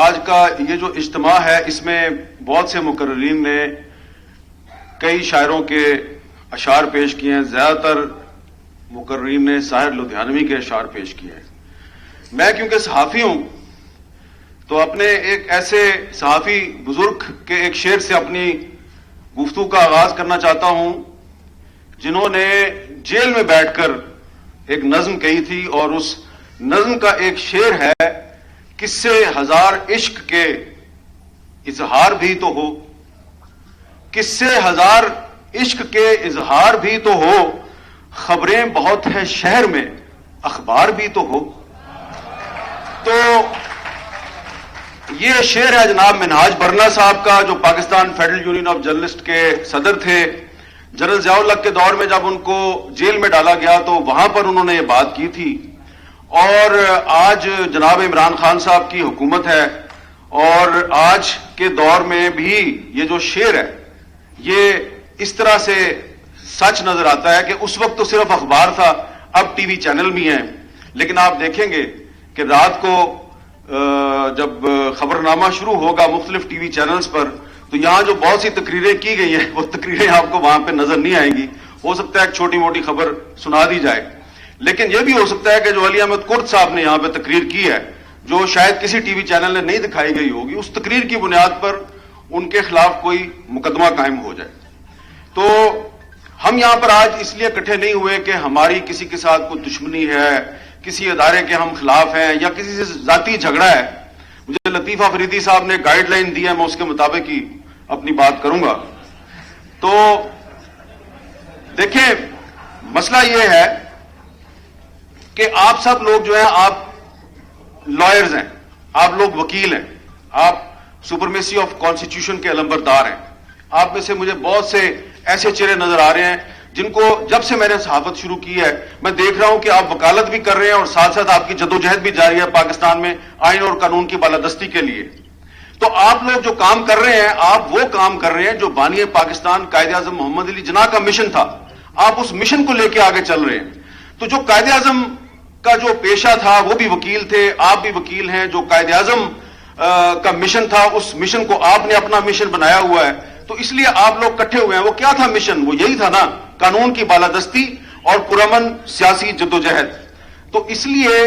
آج کا یہ جو اجتماع ہے اس میں بہت سے مقررین نے کئی شاعروں کے اشعار پیش کیے ہیں. زیادہ تر مقررین نے ساحر لدھیانوی کے اشعار پیش کیے ہیں. میں کیونکہ صحافی ہوں تو اپنے ایک ایسے صحافی بزرگ کے ایک شعر سے اپنی گفتگو کا آغاز کرنا چاہتا ہوں جنہوں نے جیل میں بیٹھ کر ایک نظم کہی تھی، اور اس نظم کا ایک شعر ہے، کس سے ہزار عشق کے اظہار بھی تو ہو، کس سے ہزار عشق کے اظہار بھی تو ہو، خبریں بہت ہیں شہر میں اخبار بھی تو ہو. تو یہ شعر ہے جناب منہاج برنا صاحب کا، جو Pakistan federal union of journalist کے صدر تھے. جنرل ضیاء الحق کے دور میں جب ان کو جیل میں ڈالا گیا تو وہاں پر انہوں نے یہ بات کی تھی. اور آج جناب عمران خان صاحب کی حکومت ہے، اور آج کے دور میں بھی یہ جو شعر ہے یہ اس طرح سے سچ نظر آتا ہے کہ اس وقت تو صرف اخبار تھا، اب ٹی وی چینل بھی ہیں. لیکن آپ دیکھیں گے کہ رات کو جب خبرنامہ شروع ہوگا مختلف ٹی وی چینلز پر تو یہاں جو بہت سی تقریریں کی گئی ہیں وہ تقریریں آپ کو وہاں پہ نظر نہیں آئیں گی. ہو سکتا ہے ایک چھوٹی موٹی خبر سنا دی جائے، لیکن یہ بھی ہو سکتا ہے کہ جو علی احمد کرد صاحب نے یہاں پہ تقریر کی ہے جو شاید کسی ٹی وی چینل نے نہیں دکھائی گئی ہوگی، اس تقریر کی بنیاد پر ان کے خلاف کوئی مقدمہ قائم ہو جائے. تو ہم یہاں پر آج اس لیے اکٹھے نہیں ہوئے کہ ہماری کسی کے ساتھ کوئی دشمنی ہے، کسی ادارے کے ہم خلاف ہیں، یا کسی سے ذاتی جھگڑا ہے. مجھے لطیف افریدی صاحب نے گائیڈ لائن دی ہے، میں اس کے مطابق ہی اپنی بات کروں گا. تو دیکھیں مسئلہ یہ ہے کہ آپ سب لوگ جو ہیں آپ لائرز ہیں، آپ لوگ وکیل ہیں، آپ سپرمیسی آف کانسٹیٹیوشن کے علمبردار ہیں. آپ میں سے مجھے بہت سے ایسے چہرے نظر آ رہے ہیں جن کو جب سے میں نے صحافت شروع کی ہے میں دیکھ رہا ہوں کہ آپ وکالت بھی کر رہے ہیں اور ساتھ ساتھ آپ کی جدوجہد بھی جاری ہے پاکستان میں آئین اور قانون کی بالادستی کے لیے. تو آپ لوگ جو کام کر رہے ہیں آپ وہ کام کر رہے ہیں جو بانی پاکستان قائد اعظم محمد علی جناح کا مشن تھا. آپ اس مشن کو لے کے آگے چل رہے ہیں. تو جو قائد اعظم کا جو پیشہ تھا وہ بھی وکیل تھے، آپ بھی وکیل ہیں. جو قائد اعظم کا مشن تھا اس مشن کو آپ نے اپنا مشن بنایا ہوا ہے. تو اس لیے آپ لوگ اکٹھے ہوئے ہیں. وہ کیا تھا مشن؟ وہ یہی تھا نا، قانون کی بالادستی اور پرامن سیاسی جدوجہد. تو اس لیے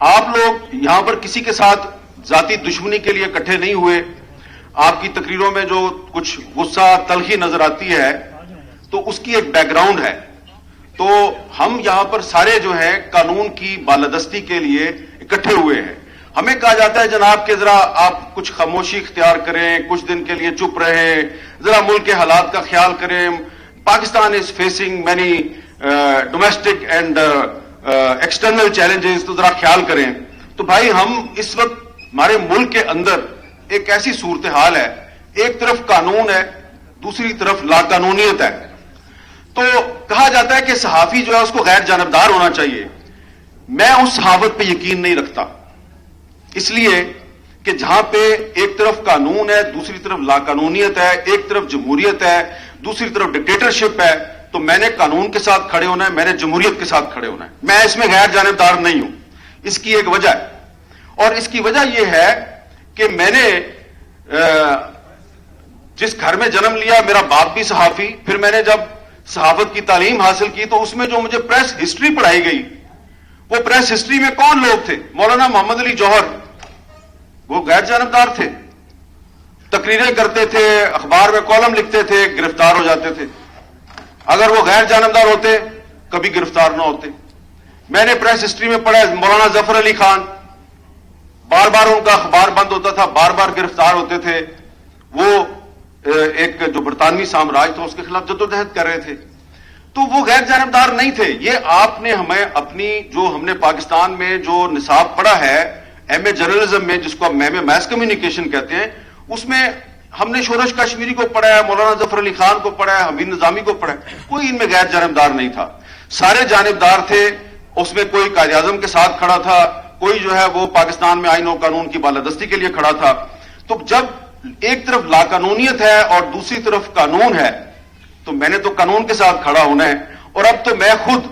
آپ لوگ یہاں پر کسی کے ساتھ ذاتی دشمنی کے لیے اکٹھے نہیں ہوئے. آپ کی تقریروں میں جو کچھ غصہ تلخی نظر آتی ہے تو اس کی ایک بیک گراؤنڈ ہے. تو ہم یہاں پر سارے جو ہیں قانون کی بالادستی کے لیے اکٹھے ہوئے ہیں. ہمیں کہا جاتا ہے جناب کہ ذرا آپ کچھ خاموشی اختیار کریں، کچھ دن کے لیے چپ رہیں، ذرا ملک کے حالات کا خیال کریں. Pakistan is facing many domestic and external challenges, تو ذرا خیال کریں. تو بھائی ہم اس وقت ہمارے ملک کے اندر ایک ایسی صورتحال ہے، ایک طرف قانون ہے دوسری طرف لا قانونیت ہے. تو کہا جاتا ہے کہ صحافی جو ہے اس کو غیر جانبدار ہونا چاہیے. میں اس صحافت پہ یقین نہیں رکھتا، اس لیے کہ جہاں پہ ایک طرف قانون ہے دوسری طرف لا قانونیت ہے، ایک طرف جمہوریت ہے دوسری طرف ڈکٹیٹرشپ ہے، تو میں نے قانون کے ساتھ کھڑے ہونا ہے، میں نے جمہوریت کے ساتھ کھڑے ہونا ہے. میں اس میں غیر جانبدار نہیں ہوں. اس کی ایک وجہ ہے، اور اس کی وجہ یہ ہے کہ میں نے جس گھر میں جنم لیا، میرا باپ بھی صحافی، پھر میں نے جب صحافت کی تعلیم حاصل کی تو اس میں جو مجھے پریس ہسٹری پڑھائی گئی، وہ پریس ہسٹری میں کون لوگ تھے؟ مولانا محمد علی جوہر، وہ غیر جانبدار تھے، تقریریں کرتے تھے، اخبار میں کالم لکھتے تھے، گرفتار ہو جاتے تھے. اگر وہ غیر جانبدار ہوتے کبھی گرفتار نہ ہوتے. میں نے پریس ہسٹری میں پڑھا مولانا ظفر علی خان، بار بار ان کا اخبار بند ہوتا تھا، بار بار گرفتار ہوتے تھے. وہ ایک جو برطانوی سامراج تھا اس کے خلاف جدوجہد کر رہے تھے. تو وہ غیر جانبدار نہیں تھے. یہ آپ نے ہمیں اپنی جو ہم نے پاکستان میں جو نصاب پڑھا ہے ایم اے جرنلزم میں، جس کو ہم ایم اے میس کمیونیکیشن کہتے ہیں، اس میں ہم نے شورش کشمیری کو پڑھا ہے، مولانا ظفر علی خان کو پڑھا ہے، حمید نظامی کو پڑھا ہے. کوئی ان میں غیر جانبدار نہیں تھا، سارے جانبدار تھے. اس میں کوئی قائد اعظم کے ساتھ کھڑا تھا، کوئی جو ہے وہ پاکستان میں آئین و قانون کی بالادستی کے لیے کھڑا تھا. تو جب ایک طرف لا قانونیت ہے اور دوسری طرف قانون ہے تو میں نے تو قانون کے ساتھ کھڑا ہونا ہے. اور اب تو میں خود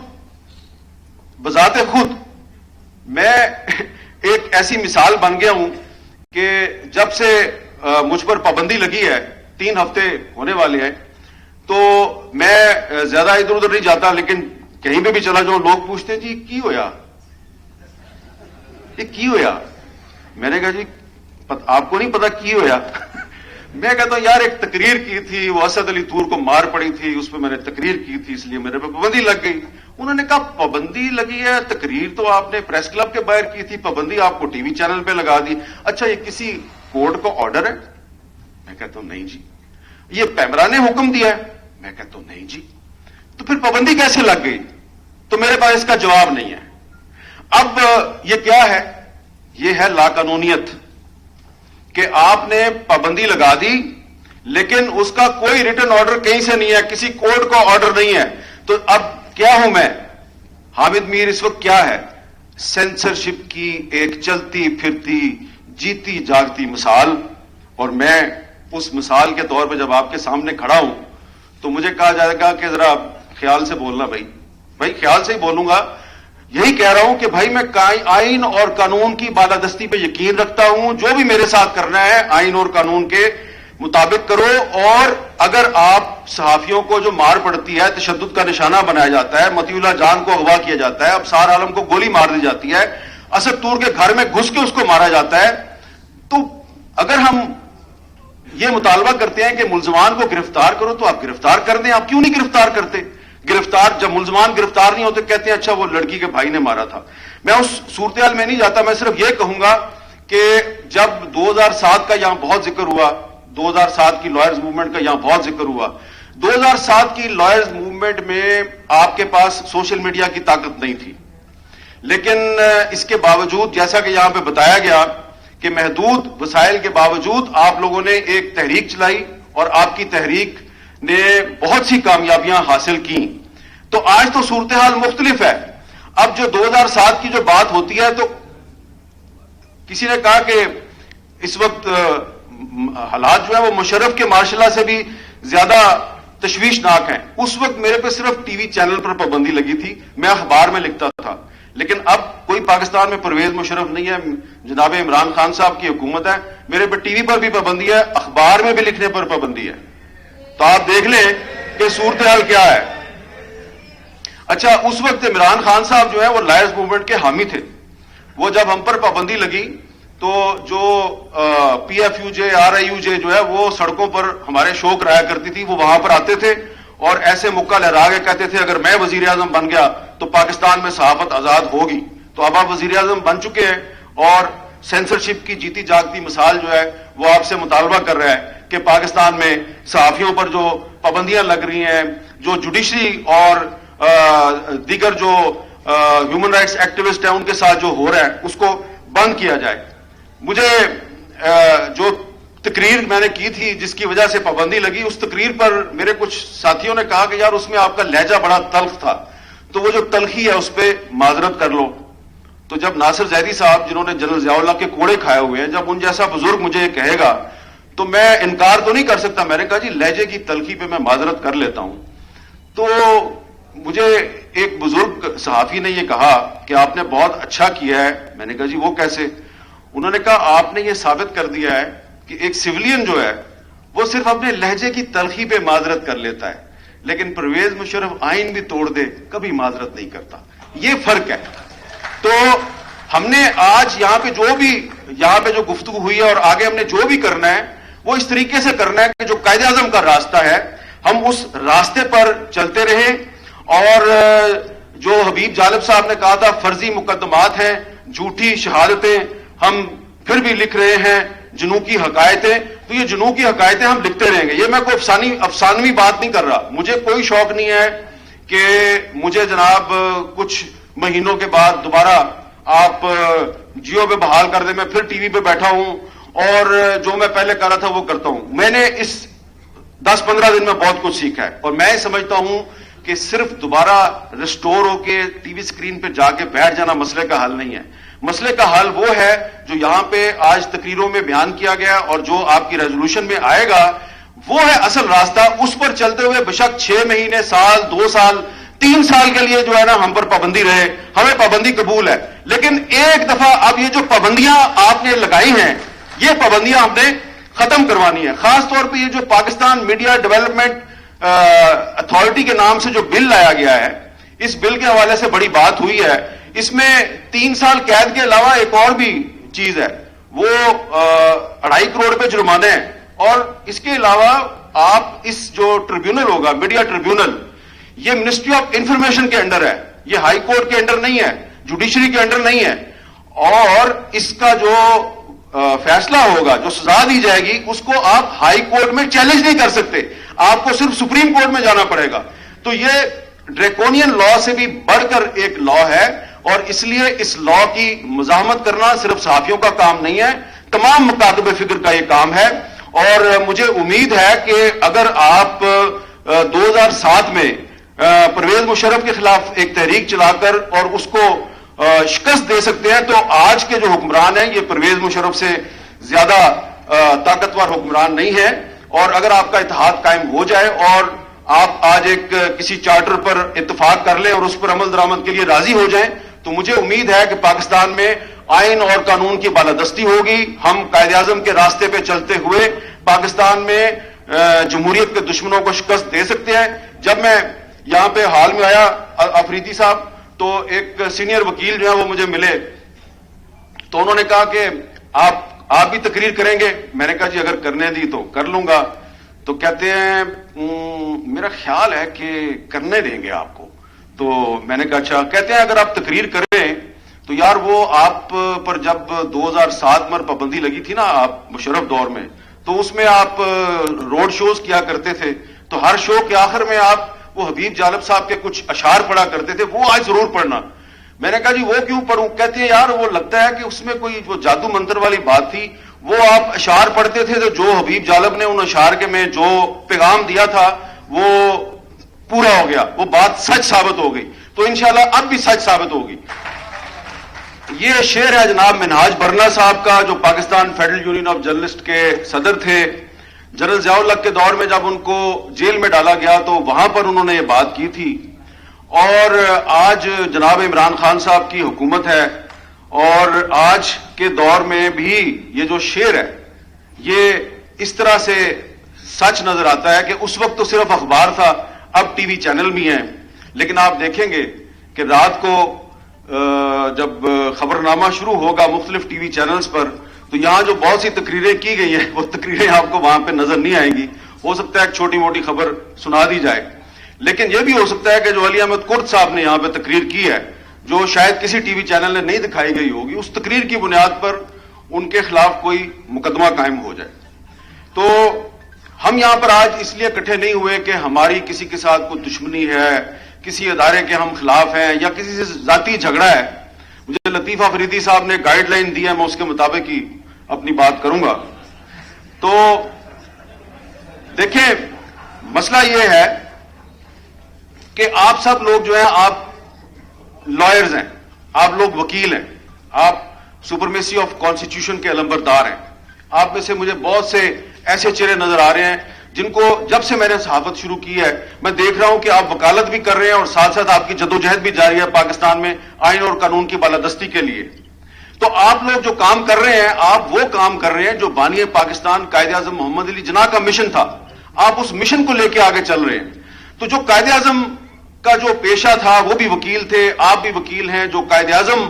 بذات خود میں ایک ایسی مثال بن گیا ہوں کہ جب سے مجھ پر پابندی لگی ہے 3 ہفتے ہونے والے ہیں تو میں زیادہ ادھر ادھر نہیں جاتا, لیکن کہیں پہ بھی چلا جاؤں لوگ پوچھتے ہیں جی کی ہویا, یہ کی ہویا. میں نے کہا جی آپ کو نہیں پتا کی ہویا. میں کہتا ہوں یار ایک تقریر کی تھی, وہ اسد علی طور کو مار پڑی تھی, اس پہ میں نے تقریر کی تھی, اس لیے میرے پہ پابندی لگ گئی. انہوں نے کہا پابندی لگی ہے, تقریر تو آپ نے پریس کلب کے باہر کی تھی, پابندی آپ کو ٹی وی چینل پہ لگا دی. اچھا یہ کسی کورٹ کا آرڈر ہے؟ میں کہتا ہوں نہیں جی. یہ پیمرا نے حکم دیا ہے؟ میں کہتا ہوں نہیں جی. تو پھر پابندی کیسے لگ گئی؟ تو میرے پاس اس کا جواب نہیں ہے. اب یہ کیا ہے؟ یہ ہے لا قانونیت کہ آپ نے پابندی لگا دی لیکن اس کا کوئی ریٹن آرڈر کہیں سے نہیں ہے, کسی کورٹ کا آرڈر نہیں ہے. تو اب کیا ہوں میں حامد میر اس وقت کیا ہے؟ سینسرشپ کی ایک چلتی پھرتی جیتی جاگتی مثال. اور میں اس مثال کے طور پہ جب آپ کے سامنے کھڑا ہوں تو مجھے کہا جائے گا کہ ذرا خیال سے بولنا. بھائی خیال سے ہی بولوں گا. یہی کہہ رہا ہوں کہ بھائی میں آئین اور قانون کی بالادستی پہ یقین رکھتا ہوں. جو بھی میرے ساتھ کرنا ہے آئین اور قانون کے مطابق کرو. اور اگر آپ صحافیوں کو جو مار پڑتی ہے, تشدد کا نشانہ بنایا جاتا ہے, مطیع اللہ جان کو اغوا کیا جاتا ہے, ابصار عالم کو گولی مار دی جاتی ہے, اسد طور کے گھر میں گھس کے اس کو مارا جاتا ہے, تو اگر ہم یہ مطالبہ کرتے ہیں کہ ملزمان کو گرفتار کرو تو آپ گرفتار کر دیں. آپ کیوں نہیں گرفتار کرتے؟ گرفتار جب ملزمان گرفتار نہیں ہوتے کہتے ہیں اچھا وہ لڑکی کے بھائی نے مارا تھا. میں اس صورتحال میں نہیں جاتا. میں صرف یہ کہوں گا کہ جب 2007 کا یہاں بہت ذکر ہوا, 2007 کی لائرز موومنٹ کا یہاں بہت ذکر ہوا, 2007 کی لائرز موومنٹ میں آپ کے پاس سوشل میڈیا کی طاقت نہیں تھی, لیکن اس کے باوجود جیسا کہ یہاں پہ بتایا گیا کہ محدود وسائل کے باوجود آپ لوگوں نے ایک تحریک چلائی اور آپ کی تحریک نے بہت سی کامیابیاں حاصل کی. تو آج تو صورتحال مختلف ہے. اب جو 2007 کی جو بات ہوتی ہے تو کسی نے کہا کہ اس وقت حالات جو ہے وہ مشرف کے مارشل لا سے بھی زیادہ تشویشناک ہیں. اس وقت میرے پہ صرف ٹی وی چینل پر پابندی لگی تھی, میں اخبار میں لکھتا تھا. لیکن اب کوئی پاکستان میں پرویز مشرف نہیں ہے, جناب عمران خان صاحب کی حکومت ہے. میرے پہ ٹی وی پر بھی پابندی ہے, اخبار میں بھی لکھنے پر پابندی ہے. تو آپ دیکھ لیں کہ صورتحال کیا ہے. اچھا اس وقت عمران خان صاحب جو ہے وہ لائرز موومنٹ کے حامی تھے. وہ جب ہم پر پابندی لگی تو جو P F U J R I U J جو ہے وہ سڑکوں پر ہمارے شو کرایا کرتی تھی, وہ وہاں پر آتے تھے اور ایسے مکہ لہرا کے کہتے تھے اگر میں وزیر اعظم بن گیا تو پاکستان میں صحافت آزاد ہوگی. تو اب آپ وزیر اعظم بن چکے ہیں اور سینسرشپ کی جیتی جاگتی مثال جو ہے وہ آپ سے مطالبہ کر رہا ہے کہ پاکستان میں صحافیوں پر جو پابندیاں لگ رہی ہیں, جو جوڈیشری اور دیگر جو ہیومن رائٹس ایکٹیوسٹ ہیں ان کے ساتھ جو ہو رہا ہے اس کو بند کیا جائے. مجھے جو تقریر میں نے کی تھی جس کی وجہ سے پابندی لگی, اس تقریر پر میرے کچھ ساتھیوں نے کہا کہ یار اس میں آپ کا لہجہ بڑا تلخ تھا, تو وہ جو تلخی ہے اس پہ معذرت کر لو. تو جب ناصر زیدی صاحب جنہوں نے جنرل ضیاء اللہ کے کوڑے کھائے ہوئے ہیں, جب ان جیسا بزرگ مجھے یہ کہے گا تو میں انکار تو نہیں کر سکتا. میں نے کہا جی لہجے کی تلخی پہ میں معذرت کر لیتا ہوں. تو مجھے ایک بزرگ صحافی نے یہ کہا کہ آپ نے بہت اچھا کیا ہے. میں نے کہا جی وہ کیسے؟ انہوں نے کہا آپ نے یہ ثابت کر دیا ہے کہ ایک سویلین جو ہے وہ صرف اپنے لہجے کی تلخی پہ معذرت کر لیتا ہے, لیکن پرویز مشرف آئین بھی توڑ دے کبھی معذرت نہیں کرتا. یہ فرق ہے. تو ہم نے آج یہاں پہ جو گفتگو ہوئی ہے اور آگے ہم نے جو بھی کرنا ہے وہ اس طریقے سے کرنا ہے کہ جو قائد اعظم کا راستہ ہے ہم اس راستے پر چلتے رہیں. اور جو حبیب جالب صاحب نے کہا تھا فرضی مقدمات ہیں, جھوٹی شہادتیں, ہم پھر بھی لکھ رہے ہیں جنوں کی حقائقیں. تو یہ جنوں کی حقائقیں ہم لکھتے رہیں گے. یہ میں کوئی افسانوی بات نہیں کر رہا. مجھے کوئی شوق نہیں ہے کہ مجھے جناب کچھ مہینوں کے بعد دوبارہ آپ جیو پہ بحال کر دیں, میں پھر ٹی وی پہ بیٹھا ہوں اور جو میں پہلے کر رہا تھا وہ کرتا ہوں. میں نے اس 10-15 دن میں بہت کچھ سیکھا ہے اور میں سمجھتا ہوں کہ صرف دوبارہ ریسٹور ہو کے ٹی وی اسکرین پہ جا کے بیٹھ جانا مسئلے کا حل نہیں ہے. مسئلے کا حل وہ ہے جو یہاں پہ آج تقریروں میں بیان کیا گیا اور جو آپ کی ریزولوشن میں آئے گا وہ ہے اصل راستہ. اس پر چلتے ہوئے بشک 6 مہینے, سال, 2 سال, 3 سال کے لیے جو ہے نا ہم پر پابندی رہے, ہمیں پابندی قبول ہے. لیکن ایک دفعہ اب یہ جو پابندیاں آپ نے لگائی ہیں یہ پابندیاں ہم نے ختم کروانی ہے. خاص طور پہ یہ جو پاکستان میڈیا ڈیولپمنٹ اتھارٹی کے نام سے جو بل لایا گیا ہے, اس بل کے حوالے سے بڑی بات ہوئی ہے. اس میں 3 سال قید کے علاوہ ایک اور بھی چیز ہے, وہ 2.5 کروڑ روپے جرمانے ہیں. اور اس کے علاوہ آپ اس جو ٹریبیونل ہوگا, میڈیا ٹریبیونل, یہ منسٹری آف انفارمیشن کے انڈر ہے, یہ ہائی کورٹ کے انڈر نہیں ہے, جوڈیشری کے انڈر نہیں ہے. اور اس کا جو فیصلہ ہوگا, جو سزا دی جائے گی, اس کو آپ ہائی کورٹ میں چیلنج نہیں کر سکتے, آپ کو صرف سپریم کورٹ میں جانا پڑے گا. تو یہ ڈریکونین لا سے بھی بڑھ کر ایک لا ہے, اور اس لیے اس لا کی مزاحمت کرنا صرف صحافیوں کا کام نہیں ہے, تمام مکاتب فکر کا یہ کام ہے. اور مجھے امید ہے کہ اگر آپ 2007 میں پرویز مشرف کے خلاف ایک تحریک چلا کر اور اس کو شکست دے سکتے ہیں, تو آج کے جو حکمران ہیں یہ پرویز مشرف سے زیادہ طاقتور حکمران نہیں ہے. اور اگر آپ کا اتحاد قائم ہو جائے اور آپ آج ایک کسی چارٹر پر اتفاق کر لیں اور اس پر عمل درآمد کے لیے راضی ہو جائیں, تو مجھے امید ہے کہ پاکستان میں آئین اور قانون کی بالادستی ہوگی. ہم قائد اعظم کے راستے پہ چلتے ہوئے پاکستان میں جمہوریت کے دشمنوں کو شکست دے سکتے ہیں. جب میں یہاں پہ حال میں آیا افریدی صاحب, تو ایک سینئر وکیل جو ہے وہ مجھے ملے, تو انہوں نے کہا کہ آپ بھی تقریر کریں گے. میں نے کہا جی اگر کرنے دی تو کر لوں گا. تو کہتے ہیں میرا خیال ہے کہ کرنے دیں گے آپ کو. تو میں نے کہا اچھا. کہتے ہیں اگر آپ تقریر کریں تو یار وہ آپ پر جب 2007 میں پابندی لگی تھی نا آپ مشرف دور میں, تو اس میں آپ روڈ شوز کیا کرتے تھے, تو ہر شو کے آخر میں آپ وہ حبیب جالب صاحب کے کچھ اشعار پڑھا کرتے تھے, وہ آج ضرور پڑھنا. میں نے کہا جی وہ کیوں پڑھوں؟ کہتے ہیں یار وہ لگتا ہے کہ اس میں کوئی جو جادو منتر والی بات تھی, وہ آپ اشعار پڑھتے تھے تو جو حبیب جالب نے ان اشعار کے میں جو پیغام دیا تھا وہ پورا ہو گیا, وہ بات سچ ثابت ہو گئی. تو انشاءاللہ اب بھی سچ ثابت ہوگی. یہ شعر ہے جناب منہاج برنا صاحب کا, جو Pakistan federal union of journalist کے صدر تھے. جنرل ضیاء الحق کے دور میں جب ان کو جیل میں ڈالا گیا تو وہاں پر انہوں نے یہ بات کی تھی. اور آج جناب عمران خان صاحب کی حکومت ہے, اور آج کے دور میں بھی یہ جو شعر ہے یہ اس طرح سے سچ نظر آتا ہے کہ اس وقت تو صرف اخبار تھا, اب ٹی وی چینل بھی ہیں. لیکن آپ دیکھیں گے کہ رات کو جب خبرنامہ شروع ہوگا مختلف ٹی وی چینلز پر, تو یہاں جو بہت سی تقریریں کی گئی ہیں وہ تقریریں آپ کو وہاں پہ نظر نہیں آئیں گی. ہو سکتا ہے ایک چھوٹی موٹی خبر سنا دی جائے, لیکن یہ بھی ہو سکتا ہے کہ جو علی احمد کرد صاحب نے یہاں پہ تقریر کی ہے, جو شاید کسی ٹی وی چینل نے نہیں دکھائی گئی ہوگی, اس تقریر کی بنیاد پر ان کے خلاف کوئی مقدمہ قائم ہو جائے. تو ہم یہاں پر آج اس لیے اکٹھے نہیں ہوئے کہ ہماری کسی کے ساتھ کوئی دشمنی ہے, کسی ادارے کے ہم خلاف ہیں, یا کسی سے ذاتی جھگڑا ہے. مجھے لطیف افریدی صاحب نے گائیڈ لائن دی ہے, میں اس کے مطابق ہی اپنی بات کروں گا. تو دیکھیں مسئلہ یہ ہے کہ آپ سب لوگ جو ہیں آپ لائرز ہیں, آپ لوگ وکیل ہیں, آپ سپرمیسی آف کانسٹیٹیوشن کے علمبردار ہیں. آپ میں سے مجھے بہت سے ایسے چہرے نظر آ رہے ہیں جن کو جب سے میں نے صحافت شروع کی ہے میں دیکھ رہا ہوں کہ آپ وکالت بھی کر رہے ہیں اور ساتھ ساتھ آپ کی جدوجہد بھی جاری ہے پاکستان میں آئین اور قانون کی بالادستی کے لیے. تو آپ لوگ جو کام کر رہے ہیں, آپ وہ کام کر رہے ہیں جو بانی پاکستان قائد اعظم محمد علی جناح کا مشن تھا. آپ اس مشن کو لے کے آگے چل رہے ہیں. تو جو قائد اعظم کا جو پیشہ تھا وہ بھی وکیل تھے, آپ بھی وکیل ہیں. جو قائد اعظم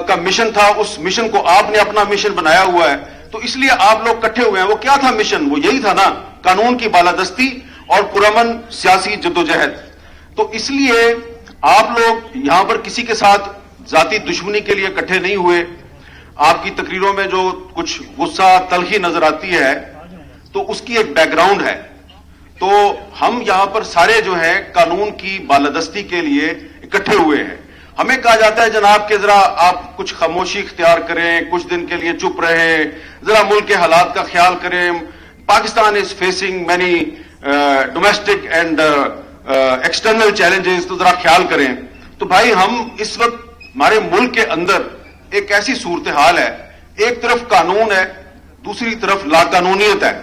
کا مشن تھا اس مشن کو آپ نے اپنا مشن بنایا ہوا ہے. تو اس لیے آپ لوگ اکٹھے ہوئے ہیں. وہ کیا تھا مشن؟ وہ یہی تھا نا, قانون کی بالادستی اور پرامن سیاسی جدوجہد. تو اس لیے آپ لوگ یہاں پر کسی کے ساتھ ذاتی دشمنی کے لیے اکٹھے نہیں ہوئے. آپ کی تقریروں میں جو کچھ غصہ تلخی نظر آتی ہے تو اس کی ایک بیک گراؤنڈ ہے. تو ہم یہاں پر سارے جو ہیں قانون کی بالادستی کے لیے اکٹھے ہوئے ہیں. ہمیں کہا جاتا ہے جناب کہ ذرا آپ کچھ خاموشی اختیار کریں, کچھ دن کے لیے چپ رہیں, ذرا ملک کے حالات کا خیال کریں. Pakistan is facing many domestic and external challenges, تو ذرا خیال کریں. تو بھائی ہم اس وقت ہمارے ملک کے اندر ایک ایسی صورتحال ہے, ایک طرف قانون ہے, دوسری طرف لا قانونیت ہے.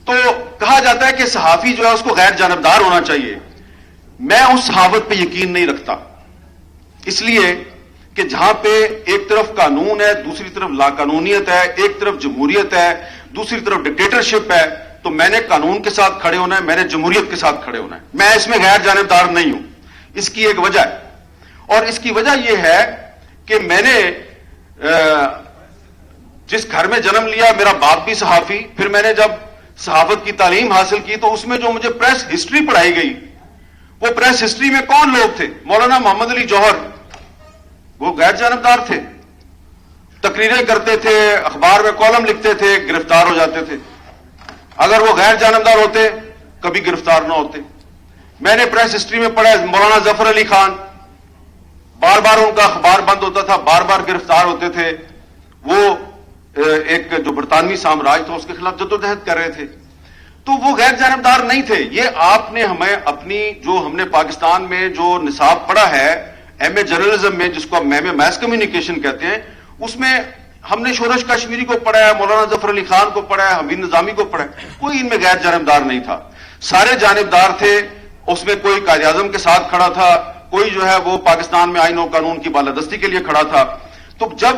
تو کہا جاتا ہے کہ صحافی جو ہے اس کو غیر جانبدار ہونا چاہیے. میں اس صحافت پہ یقین نہیں رکھتا, اس لیے کہ جہاں پہ ایک طرف قانون ہے، دوسری طرف لاقانونیت ہے، ایک طرف جمہوریت ہے، دوسری طرف ڈکٹیٹرشپ ہے، تو میں نے قانون کے ساتھ کھڑے ہونا ہے، میں نے جمہوریت کے ساتھ کھڑے ہونا ہے. میں اس میں غیر جانبدار نہیں ہوں. اس کی ایک وجہ ہے، اور اس کی وجہ یہ ہے کہ میں نے جس گھر میں جنم لیا، میرا باپ بھی صحافی، پھر میں نے جب صحافت کی تعلیم حاصل کی تو اس میں جو مجھے پریس ہسٹری پڑھائی گئی، وہ پریس ہسٹری میں کون لوگ تھے؟ مولانا محمد علی جوہر، وہ غیر جانبدار تھے، تقریریں کرتے تھے، اخبار میں کالم لکھتے تھے، گرفتار ہو جاتے تھے. اگر وہ غیر جانبدار ہوتے کبھی گرفتار نہ ہوتے. میں نے پریس ہسٹری میں پڑھا مولانا ظفر علی خان، بار بار ان کا اخبار بند ہوتا تھا، بار بار گرفتار ہوتے تھے. وہ ایک جو برطانوی سامراج تھا اس کے خلاف جدوجہد کر رہے تھے. تو وہ غیر جانبدار نہیں تھے. یہ آپ نے ہمیں اپنی جو ہم نے پاکستان میں جو نصاب پڑھا ہے ایم اے جرنلزم میں، جس کو ہم ایم اے میس کمیونیکیشن کہتے ہیں، اس میں ہم نے شورش کشمیری کو پڑھا ہے، مولانا ظفر علی خان کو پڑھا ہے، حمید نظامی کو پڑھا ہے. کوئی ان میں غیر جانبدار نہیں تھا، سارے جانبدار تھے. اس میں کوئی قائد اعظم کے ساتھ کھڑا تھا، کوئی جو ہے وہ پاکستان میں آئین و قانون کی بالادستی کے لیے کھڑا تھا. تو جب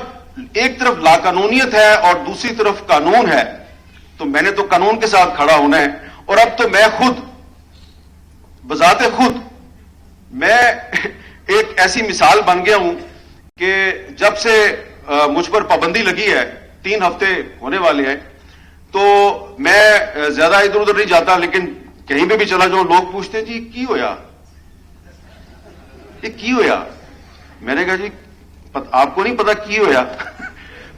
ایک طرف لاقانونیت ہے اور دوسری طرف قانون ہے، تو میں نے تو قانون کے ساتھ کھڑا ہونا ہے. اور اب تو میں خود بذات خود میں ایک ایسی مثال بن گیا ہوں کہ جب سے مجھ پر پابندی لگی ہے، 3 ہفتے ہونے والے ہیں، تو میں زیادہ ادھر ادھر نہیں جاتا. لیکن کہیں پہ بھی چلا جاؤں لوگ پوچھتے ہیں جی کی ہویا، یہ کی ہویا. میں نے کہا جی آپ کو نہیں پتا کی ہویا.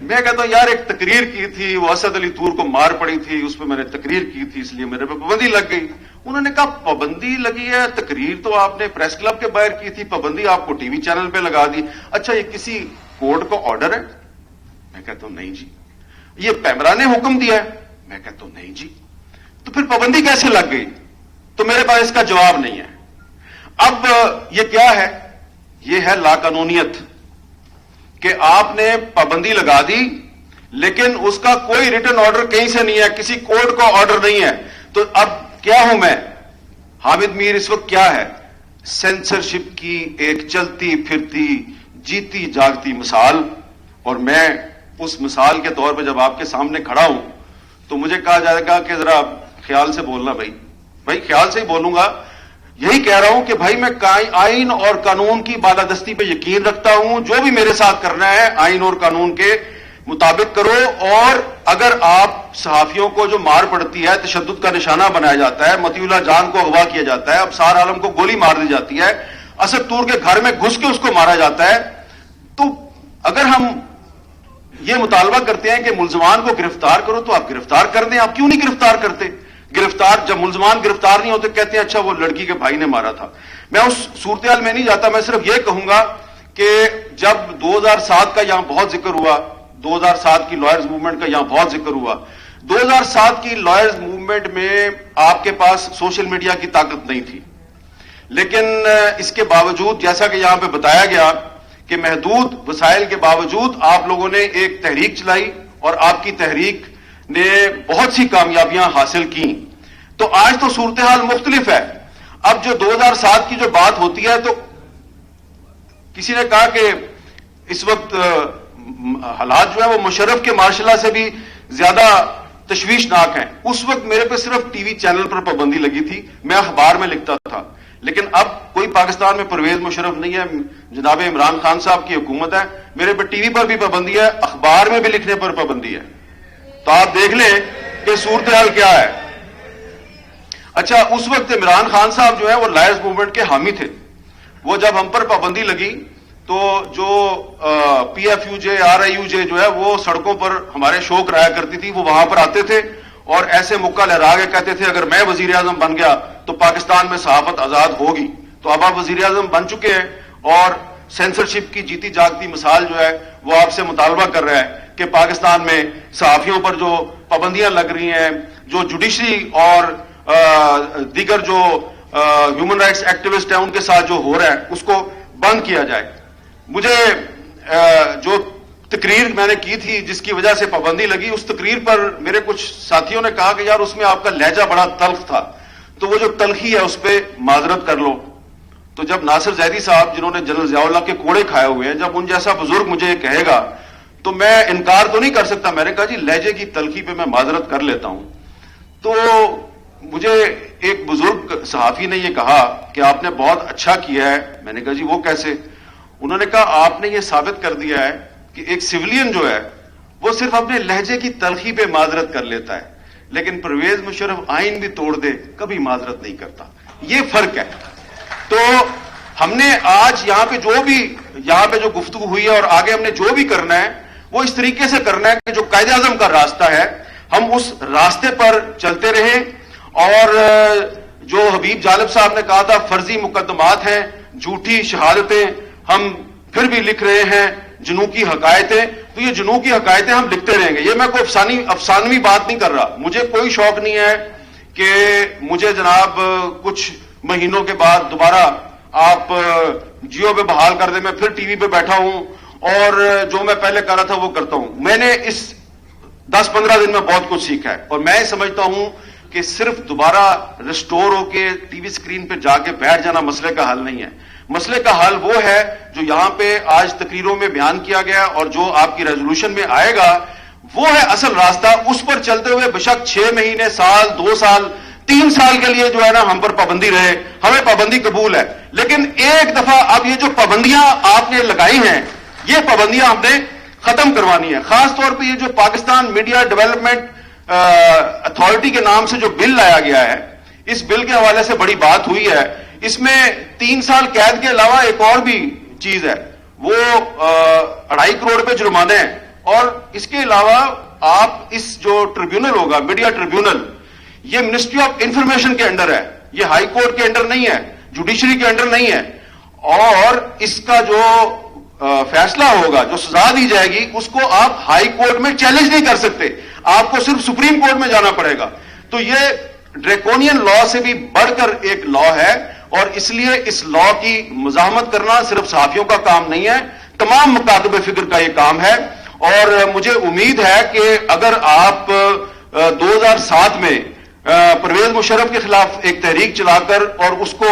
میں کہتا ہوں یار ایک تقریر کی تھی، وہ اسد علی طور کو مار پڑی تھی، اس پہ میں نے تقریر کی تھی، اس لیے میرے پہ پابندی لگ گئی. انہوں نے کہا پابندی لگی ہے، تقریر تو آپ نے پریس کلب کے باہر کی تھی، پابندی آپ کو ٹی وی چینل پہ لگا دی. اچھا یہ کسی کورٹ کا آرڈر ہے؟ میں کہتا ہوں نہیں جی. یہ پیمرا نے حکم دیا ہے؟ میں کہتا ہوں نہیں جی. تو پھر پابندی کیسے لگ گئی؟ تو میرے پاس اس کا جواب نہیں ہے. اب یہ کیا ہے؟ یہ ہے لاقانونیت، کہ آپ نے پابندی لگا دی لیکن اس کا کوئی ریٹن آرڈر کہیں سے نہیں ہے، کسی کورٹ کا آرڈر نہیں ہے. تو اب کیا ہوں میں؟ حامد میر اس وقت کیا ہے؟ سینسرشپ کی ایک چلتی پھرتی جیتی جاگتی مثال. اور میں اس مثال کے طور پہ جب آپ کے سامنے کھڑا ہوں تو مجھے کہا جائے گا کہ ذرا خیال سے بولنا. بھائی خیال سے ہی بولوں گا. یہی کہہ رہا ہوں کہ بھائی میں آئین اور قانون کی بالادستی پہ یقین رکھتا ہوں. جو بھی میرے ساتھ کرنا ہے آئین اور قانون کے مطابق کرو. اور اگر آپ صحافیوں کو جو مار پڑتی ہے، تشدد کا نشانہ بنایا جاتا ہے، مطیع اللہ جان کو اغوا کیا جاتا ہے، ابصار عالم کو گولی مار دی جاتی ہے، اسد طور کے گھر میں گھس کے اس کو مارا جاتا ہے، تو اگر ہم یہ مطالبہ کرتے ہیں کہ ملزمان کو گرفتار کرو تو آپ گرفتار کر دیں. آپ کیوں نہیں گرفتار کرتے؟ گرفتار جب ملزمان گرفتار نہیں ہوتے کہتے ہیں اچھا وہ لڑکی کے بھائی نے مارا تھا. میں اس صورتحال میں نہیں جاتا. میں صرف یہ کہوں گا کہ جب 2007 کا یہاں بہت ذکر ہوا، 2007 کی لائرز موومنٹ کا یہاں بہت ذکر ہوا، 2007 کی لائرز موومنٹ میں آپ کے پاس سوشل میڈیا کی طاقت نہیں تھی. لیکن اس کے باوجود جیسا کہ یہاں پہ بتایا گیا کہ محدود وسائل کے باوجود آپ لوگوں نے ایک تحریک چلائی اور آپ کی تحریک نے بہت سی کامیابیاں حاصل کی. تو آج تو صورتحال مختلف ہے. اب جو 2007 کی جو بات ہوتی ہے تو کسی نے کہا کہ اس وقت حالات جو ہے وہ مشرف کے مارشل سے بھی زیادہ تشویشناک ہیں. اس وقت میرے پہ صرف ٹی وی چینل پر پابندی لگی تھی، میں اخبار میں لکھتا تھا. لیکن اب کوئی پاکستان میں پرویز مشرف نہیں ہے، جناب عمران خان صاحب کی حکومت ہے. میرے پہ ٹی وی پر بھی پابندی ہے، اخبار میں بھی لکھنے پر پابندی ہے. تو آپ دیکھ لیں کہ صورتحال کیا ہے. اچھا اس وقت عمران خان صاحب جو ہے وہ لائرز موومنٹ کے حامی تھے. وہ جب ہم پر پابندی لگی تو جو P F U J R I U J جو ہے وہ سڑکوں پر ہمارے شو کرایا کرتی تھی، وہ وہاں پر آتے تھے اور ایسے مکہ لہرا کے کہتے تھے اگر میں وزیر اعظم بن گیا تو پاکستان میں صحافت آزاد ہوگی. تو اب آپ وزیر اعظم بن چکے ہیں اور سینسرشپ کی جیتی جاگتی مثال جو ہے وہ آپ سے مطالبہ کر رہا ہے کہ پاکستان میں صحافیوں پر جو پابندیاں لگ رہی ہیں، جو جوڈیشری اور دیگر جو ہیومن رائٹس ایکٹیوسٹ ہیں ان کے ساتھ جو ہو رہا ہے اس کو بند کیا جائے. مجھے جو تقریر میں نے کی تھی جس کی وجہ سے پابندی لگی، اس تقریر پر میرے کچھ ساتھیوں نے کہا کہ یار اس میں آپ کا لہجہ بڑا تلخ تھا. تو وہ جو تلخی ہے اس پہ معذرت کر لو. تو جب ناصر زیدی صاحب جنہوں نے جنرل ضیاء اللہ کے کوڑے کھائے ہوئے ہیں، جب ان جیسا بزرگ مجھے یہ کہے گا تو میں انکار تو نہیں کر سکتا. میں نے کہا جی لہجے کی تلخی پہ میں معذرت کر لیتا ہوں. تو مجھے ایک بزرگ صحافی نے یہ کہا کہ آپ نے بہت اچھا کیا ہے. میں نے کہا جی وہ کیسے؟ انہوں نے کہا آپ نے یہ ثابت کر دیا ہے کہ ایک سویلین جو ہے وہ صرف اپنے لہجے کی تلخی پہ معذرت کر لیتا ہے، لیکن پرویز مشرف آئین بھی توڑ دے کبھی معذرت نہیں کرتا. یہ فرق ہے. تو ہم نے آج یہاں پہ جو گفتگو ہوئی ہے اور آگے ہم نے جو بھی کرنا ہے وہ اس طریقے سے کرنا ہے کہ جو قائد اعظم کا راستہ ہے ہم اس راستے پر چلتے رہیں. اور جو حبیب جالب صاحب نے کہا تھا فرضی مقدمات ہیں، جھوٹی شہادتیں، ہم پھر بھی لکھ رہے ہیں جنوں کی حقائقیں. تو یہ جنوں کی حقائقیں ہم لکھتے رہیں گے. یہ میں کوئی افسانوی بات نہیں کر رہا. مجھے کوئی شوق نہیں ہے کہ مجھے جناب کچھ مہینوں کے بعد دوبارہ آپ جیو پہ بحال کر دیں، میں پھر ٹی وی پہ بیٹھا ہوں اور جو میں پہلے کر رہا تھا وہ کرتا ہوں. میں نے اس 10-15 دن میں بہت کچھ سیکھا ہے اور میں سمجھتا ہوں کہ صرف دوبارہ ریسٹور ہو کے ٹی وی اسکرین پہ جا کے بیٹھ جانا مسئلے کا حل نہیں ہے. مسئلے کا حل وہ ہے جو یہاں پہ آج تقریروں میں بیان کیا گیا اور جو آپ کی ریزولوشن میں آئے گا وہ ہے اصل راستہ. اس پر چلتے ہوئے بشک 6 مہینے، سال، 2 سال، 3 سال کے لیے جو ہے نا ہم پر پابندی رہے، ہمیں پابندی قبول ہے. لیکن ایک دفعہ اب یہ جو پابندیاں آپ نے لگائی ہیں یہ پابندیاں ہم نے ختم کروانی ہے. خاص طور پہ یہ جو پاکستان میڈیا ڈیولپمنٹ اتھارٹی کے نام سے جو بل لایا گیا ہے، اس بل کے حوالے سے بڑی بات ہوئی ہے. اس میں 3 سال قید کے علاوہ ایک اور بھی چیز ہے، وہ 2.5 کروڑ پہ جرمانے ہیں. اور اس کے علاوہ آپ اس جو ٹریبیونل ہوگا، میڈیا ٹریبیونل، یہ منسٹری آف انفارمیشن کے انڈر ہے، یہ ہائی کورٹ کے انڈر نہیں ہے، جوڈیشری کے انڈر نہیں ہے. اور اس کا جو فیصلہ ہوگا، جو سزا دی جائے گی، اس کو آپ ہائی کورٹ میں چیلنج نہیں کر سکتے، آپ کو صرف سپریم کورٹ میں جانا پڑے گا. تو یہ ڈریکونین لا سے بھی بڑھ کر ایک لا ہے اور اس لیے اس لا کی مزاحمت کرنا صرف صحافیوں کا کام نہیں ہے، تمام مکاتب فکر کا یہ کام ہے. اور مجھے امید ہے کہ اگر آپ 2007 میں پرویز مشرف کے خلاف ایک تحریک چلا کر اور اس کو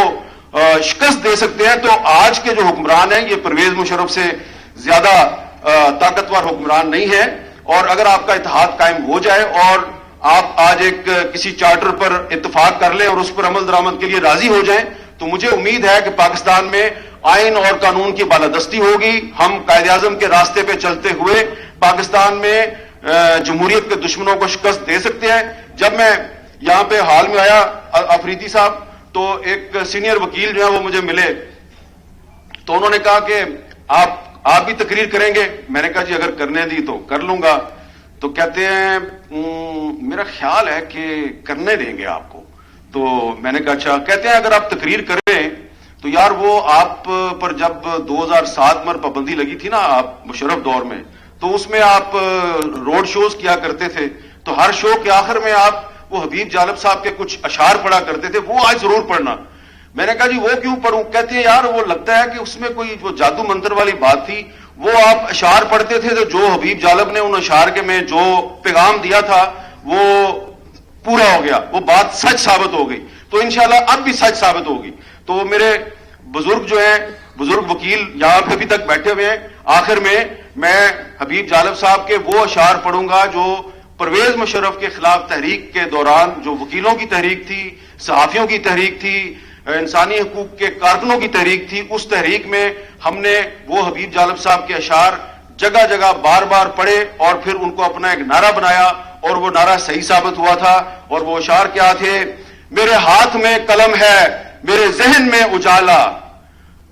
شکست دے سکتے ہیں تو آج کے جو حکمران ہیں یہ پرویز مشرف سے زیادہ طاقتور حکمران نہیں ہے. اور اگر آپ کا اتحاد قائم ہو جائے اور آپ آج ایک کسی چارٹر پر اتفاق کر لیں اور اس پر عمل درآمد کے لیے راضی ہو جائیں تو مجھے امید ہے کہ پاکستان میں آئین اور قانون کی بالادستی ہوگی. ہم قائد اعظم کے راستے پہ چلتے ہوئے پاکستان میں جمہوریت کے دشمنوں کو شکست دے سکتے ہیں. جب میں یہاں پہ حال میں آیا افریدی صاحب تو ایک سینئر وکیل جو ہے وہ مجھے ملے تو انہوں نے کہا کہ آپ بھی تقریر کریں گے؟ میں نے کہا جی اگر کرنے دی تو کر لوں گا. تو کہتے ہیں میرا خیال ہے کہ کرنے دیں گے آپ کو. تو میں نے کہا اچھا. کہتے ہیں اگر آپ تقریر کریں تو یار وہ آپ پر جب 2007 میں پابندی لگی تھی نا آپ مشرف دور میں تو اس میں آپ روڈ شوز کیا کرتے تھے تو ہر شو کے آخر میں آپ وہ حبیب جالب صاحب کے کچھ اشعار پڑھا کرتے تھے، وہ آج ضرور پڑھنا. میں نے کہا جی وہ کیوں پڑھوں؟ کہتے ہیں یار وہ لگتا ہے کہ اس میں کوئی جو جادو منتر والی بات تھی، وہ آپ اشعار پڑھتے تھے تو جو حبیب جالب نے ان اشعار کے میں جو پیغام دیا تھا وہ پورا ہو گیا، وہ بات سچ ثابت ہو گئی. تو انشاءاللہ اب بھی سچ ثابت ہوگی. تو میرے بزرگ جو ہیں، بزرگ وکیل یہاں پہ ابھی تک بیٹھے ہوئے ہیں، آخر میں حبیب جالب صاحب کے وہ اشعار پڑھوں گا جو پرویز مشرف کے خلاف تحریک کے دوران، جو وکیلوں کی تحریک تھی، صحافیوں کی تحریک تھی، انسانی حقوق کے کارکنوں کی تحریک تھی، اس تحریک میں ہم نے وہ حبیب جالب صاحب کے اشعار جگہ جگہ بار بار پڑھے اور پھر ان کو اپنا ایک نعرہ بنایا اور وہ نعرہ صحیح ثابت ہوا تھا. اور وہ اشعار کیا تھے؟ میرے ہاتھ میں قلم ہے میرے ذہن میں اجالا،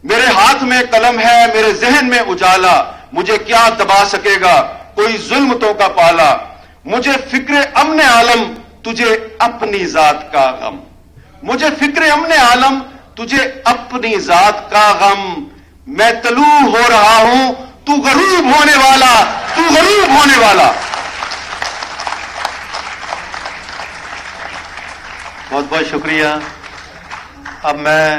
میرے ہاتھ میں قلم ہے میرے ذہن میں اجالا، مجھے کیا دبا سکے گا کوئی ظلم تو کا پالا، مجھے فکر امن عالم تجھے اپنی ذات کا غم، مجھے فکر امن عالم تجھے اپنی ذات کا غم، میں طلوع ہو رہا ہوں تو غروب ہونے والا، تو غروب ہونے والا. بہت بہت شکریہ. اب میں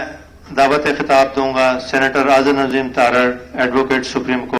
دعوت خطاب دوں گا سینیٹر اعظم نظیم تارڑ، ایڈوکیٹ سپریم کورٹ.